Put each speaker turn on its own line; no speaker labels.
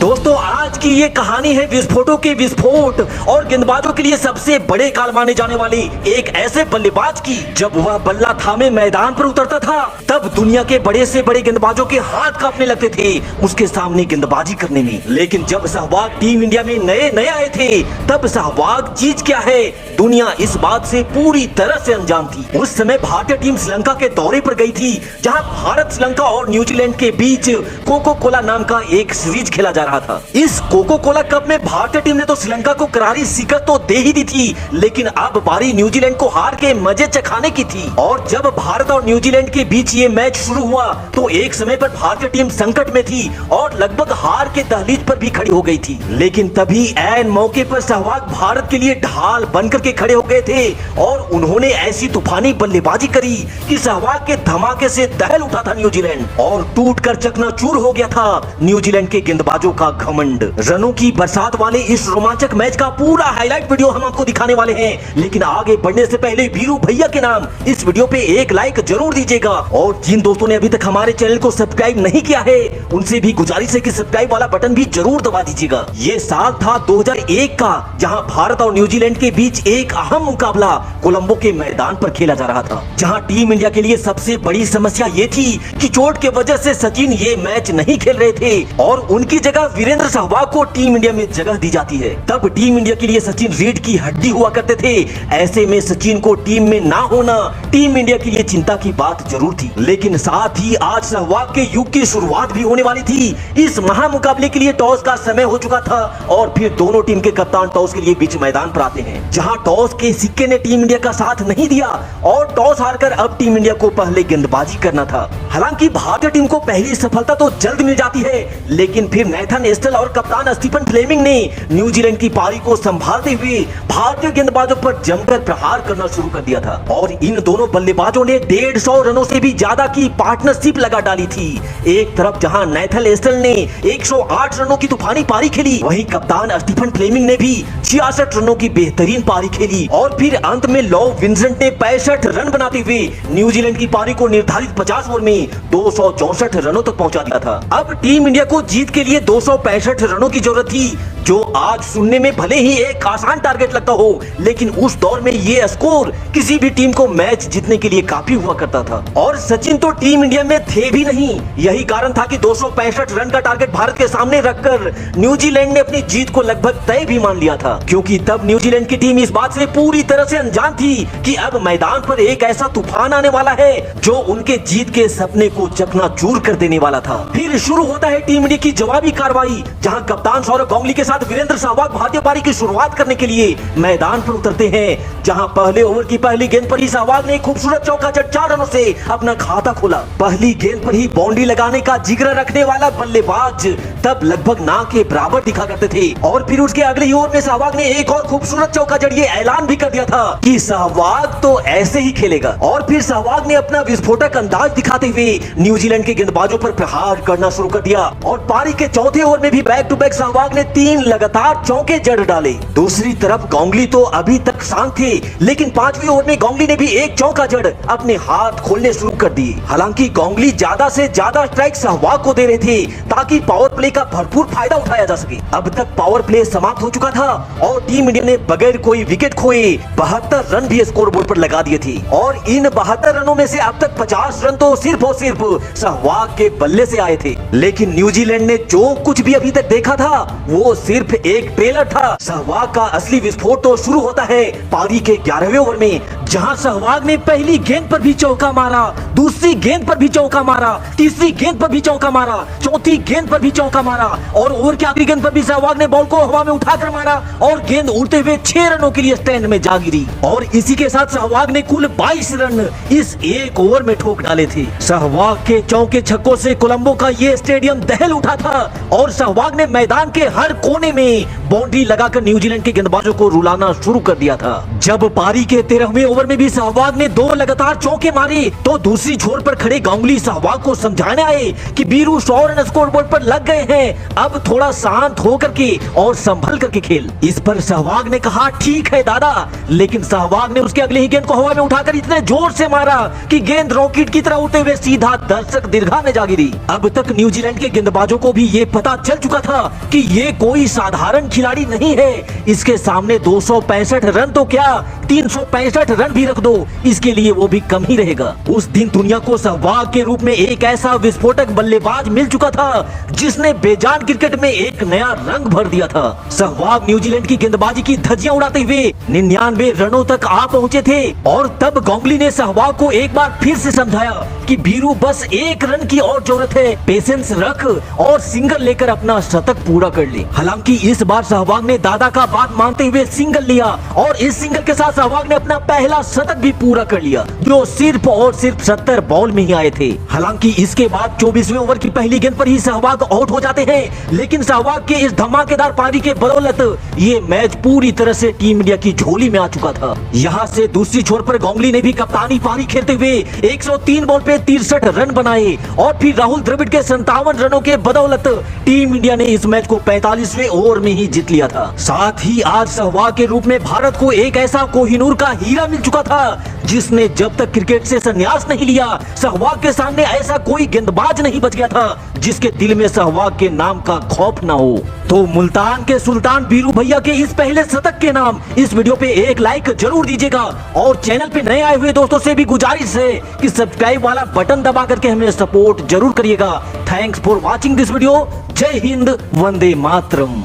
दोस्तों आज की ये कहानी है विस्फोटों के विस्फोट और गेंदबाजों के लिए सबसे बड़े काल माने जाने वाली एक ऐसे बल्लेबाज की। जब वह बल्ला थामे मैदान पर उतरता था तब दुनिया के बड़े से बड़े गेंदबाजों के हाथ कांपने लगते थे उसके सामने गेंदबाजी करने में। लेकिन जब सहवाग टीम इंडिया में नए आए थे तब सहवाग चीज क्या है दुनिया इस बात से पूरी तरह से अनजान थी। उस समय भारतीय टीम श्रीलंका के दौरे पर गई थी जहां भारत श्रीलंका और न्यूजीलैंड के बीच कोको कोला नाम का एक सीरीज खेला जा रहा था। इस कोको कोला कप में भारतीय टीम ने तो श्रीलंका को करारी शिकस्त तो दे ही दी थी, लेकिन अब बारी न्यूजीलैंड को हार के मजे चखाने की थी। और जब भारत और न्यूजीलैंड के बीच ये मैच शुरू हुआ तो एक समय पर भारतीय टीम संकट में थी और लगभग हार के दहलीज पर भी खड़ी हो गई थी। लेकिन तभी ऐन मौके पर सहवाग भारत के लिए ढाल बनकर के खड़े हो गए थे और उन्होंने ऐसी तूफानी बल्लेबाजी करी कि सहवाग के धमाके से दहल उठा था न्यूजीलैंड और टूटकर चकनाचूर हो गया था न्यूजीलैंड के गेंदबाजों का घमंड। रनों की बरसात वाले इस रोमांचक मैच का पूरा हाईलाइट वीडियो हम आपको दिखाने वाले हैं, लेकिन आगे बढ़ने से पहले वीरू भैया के नाम इस वीडियो पे एक लाइक जरूर दीजिएगा। और जिन दोस्तों ने अभी तक हमारे चैनल को सब्सक्राइब नहीं किया है उनसे भी गुजारिश है कि सब्सक्राइब वाला बटन भी जरूर दबा दीजिएगा। ये साल था 2001 का जहां भारत और न्यूजीलैंड के बीच एक अहम मुकाबला कोलंबो के मैदान पर खेला जा रहा था, जहां टीम इंडिया के लिए सबसे बड़ी समस्या ये थी कि चोट के वजह से सचिन ये मैच नहीं खेल रहे थे और उनकी जगह वीरेंद्र सहवाग को टीम इंडिया में जगह दी जाती है। तब टीम इंडिया के लिए सचिन रीढ़ की हड्डी हुआ करते थे। ऐसे में सचिन को टीम में ना होना टीम इंडिया के लिए चिंता की बात जरूर थी, लेकिन साथ ही आज सहवाग के युग की शुरुआत भी होने वाली थी। इस महामुकाबले के लिए टॉस का समय हो चुका था और फिर दोनों टीम के कप्तान टॉस के लिए बीच मैदान पर आते हैं, जहां टॉस के सिक्के ने टीम इंडिया का साथ नहीं दिया और टॉस हारकर अब टीम इंडिया को पहले गेंदबाजी करना था। हालांकि भारतीय टीम को पहली सफलता तो जल्द मिल जाती है, लेकिन फिर नेथन एस्टल और कप्तान स्टीफन फ्लेमिंग ने न्यूजीलैंड की पारी को संभालते हुए भारतीय गेंदबाजों पर जमकर प्रहार करना शुरू कर दिया था और इन दोनों बल्लेबाजों ने 150 रनों से भी ज्यादा की पार्टनरशिप लगा डाली थी। एक तरफ जहां नेथन एस्टल ने 108 रनों की तूफानी पारी खेली, वहीं कप्तान स्टीफन फ्लेमिंग ने भी 66 रनों की बेहतरीन पारी खेली और फिर अंत में लॉ विंसेंट ने 65 रन बनाते हुए न्यूजीलैंड की पारी को निर्धारित 50 ओवर में 264 रनों तक पहुंचा दिया था। अब टीम इंडिया को जीत के लिए 265 रनों की जरूरत थी, जो आज सुनने में भले ही एक आसान टारगेट लगता हो, लेकिन उस दौर में ये स्कोर किसी भी टीम को मैच जीतने के लिए काफी हुआ करता था। और सचिन तो टीम इंडिया में थे भी नहीं, यही कारण था कि 265 रन का टारगेट भारत के सामने रखकर न्यूजीलैंड ने अपनी जीत को लगभग तय भी मान लिया था, क्योंकि तब न्यूजीलैंड की टीम इस बात से पूरी तरह से अनजान थी कि अब मैदान पर एक ऐसा तूफान आने वाला है जो उनके जीत के सपने को चकनाचूर कर देने वाला था। फिर शुरू होता है टीम इंडिया की जवाबी कार्रवाई, जहां कप्तान सौरव गांगुली के साथ वीरेंद्र सहवाग भारतीय पारी की शुरुआत करने के लिए मैदान पर उतरते हैं, जहां पहले ओवर की पहली गेंद पर ही सहवाग ने खूबसूरत चौका जड़ 4 रनों से अपना खाता खोला। पहली गेंद पर ही बाउंड्री लगाने का जिगरा रखने वाला बल्लेबाज तब लगभग ना के बराबर दिखा करते थे और फिर उसके अगले ही ओवर में सहवाग ने एक और खूबसूरत चौका जड़ ये ऐलान भी कर दिया था कि सहवाग तो ऐसे ही खेलेगा। और फिर सहवाग ने अपना विस्फोटक अंदाज दिखाते हुए न्यूजीलैंड के गेंदबाजों पर प्रहार करना शुरू कर दिया और पारी के चौथे ओवर में भी बैक टू बैक सहवाग ने 3 लगातार चौके जड़ डाले। दूसरी तरफ गांगुली तो अभी तक शांत थे, लेकिन 5वें ओवर में गांगुली ने भी एक चौका जड़ अपने हाथ खोलने शुरू कर दिए। हालांकि गांगुली ज्यादा से ज्यादा स्ट्राइक सहवाग को दे रहे थे ताकि पावर प्ले का भरपूर फायदा उठाया जा सके। अब तक पावर प्ले समाप्त हो चुका था और टीम इंडिया ने बगैर कोई विकेट खोए 72 रन भी स्कोर बोर्ड पर लगा दिए थे और इन 72 रनों में से अब तक 50 रन तो सिर्फ और सिर्फ सहवाग के बल्ले से आए थे। लेकिन न्यूजीलैंड ने जो कुछ भी अभी तक देखा था वो सिर्फ एक ट्रेलर था। सहवाग का असली विस्फोट तो शुरू होता है पारी के 11वें ओवर में, जहां सहवाग ने पहली गेंद पर भी चौका मारा, दूसरी गेंद पर भी चौका मारा, तीसरी गेंद पर भी चौका मारा, चौथी गेंद पर भी चौका मारा और ओवर की आखिरी गेंद पर भी सहवाग ने बॉल को हवा में उठाकर मारा और गेंद उड़ते हुए 6 रनों के लिए स्टैंड में जा गिरी और इसी के साथ सहवाग ने कुल 22 रन इस एक ओवर में ठोक डाले थे। सहवाग के चौके छक्कों से कोलंबो का ये स्टेडियम दहल उठा था और सहवाग ने मैदान के हर कोने में बाउंड्री लगाकर न्यूजीलैंड के गेंदबाजों को रुलाना शुरू कर दिया था। जब पारी के 13वें ओवर ओवर में भी सहवाग ने 2 लगातार चौके मारे तो दूसरी छोर पर खड़े गांगुली सहवाग को समझाने आए कि बीरू 100 रन स्कोरबोर्ड पर लग गए हैं, अब थोड़ा शांत होकर के और संभल करके खेल। इस पर सहवाग ने कहा ठीक है दादा, लेकिन सहवाग ने उसके अगले ही गेंद को हवा में उठाकर इतने जोर से मारा कि गेंद रॉकेट की तरह उड़ते हुए सीधा दर्शक दीर्घा में जा गिरी। अब तक न्यूजीलैंड के गेंदबाजों को भी ये पता चल चुका था कि ये कोई साधारण खिलाड़ी नहीं है, इसके सामने 265 रन तो क्या 365 रन भी रख दो, इसके लिए वो भी कम ही रहेगा। उस दिन दुनिया को सहवाग के रूप में एक ऐसा विस्फोटक बल्लेबाज मिल चुका था जिसने बेजान क्रिकेट में एक नया रंग भर दिया था। सहवाग न्यूजीलैंड की गेंदबाजी की धज्जियां उड़ाते हुए 99 रनों तक आ पहुंचे थे और तब गांगुली ने सहवाग को एक बार फिर से समझाया कि बीरू बस 1 रन की और जरूरत है, पेशेंस रख और सिंगल लेकर अपना शतक पूरा कर ले। हालांकि इस बार सहवाग ने दादा का बात मानते हुए सिंगल लिया और इस सिंगल के साथ सहवाग ने अपना पहला शतक भी पूरा कर लिया, जो सिर्फ और सिर्फ 70 बॉल में ही आए थे। हालांकि इसके बाद 24वें ओवर की पहली गेंद पर ही सहवाग आउट हो जाते हैं, लेकिन सहवाग के इस धमाकेदार पारी के बदौलत ये मैच पूरी तरह से टीम इंडिया की झोली में आ चुका था। यहाँ से दूसरी छोर पर गांगुली ने भी कप्तानी पारी खेलते हुए 103 बॉल पे 63 रन बनाए और फिर राहुल द्रविड़ के 57 रनों के बदौलत टीम इंडिया ने इस मैच को 45वें ओवर में ही जीत लिया था। साथ ही आज सहवाग के रूप में भारत को एक ऐसा कोहिनूर का हीरा मिल चुका था जिसने जब तक क्रिकेट से संन्यास नहीं लिया, सहवाग के सामने ऐसा कोई गेंदबाज नहीं बच गया था जिसके दिल में सहवाग के नाम का खौफ ना हो। तो मुल्तान के सुल्तान बीरू भैया के इस पहले शतक के नाम इस वीडियो पे एक लाइक जरूर दीजिएगा और चैनल पे नए आए हुए दोस्तों से भी गुजारिश है कि सब्सक्राइब वाला बटन दबा करके हमें सपोर्ट जरूर करिएगा। Thanks for watching this video. जय हिंद, वंदे मातरम।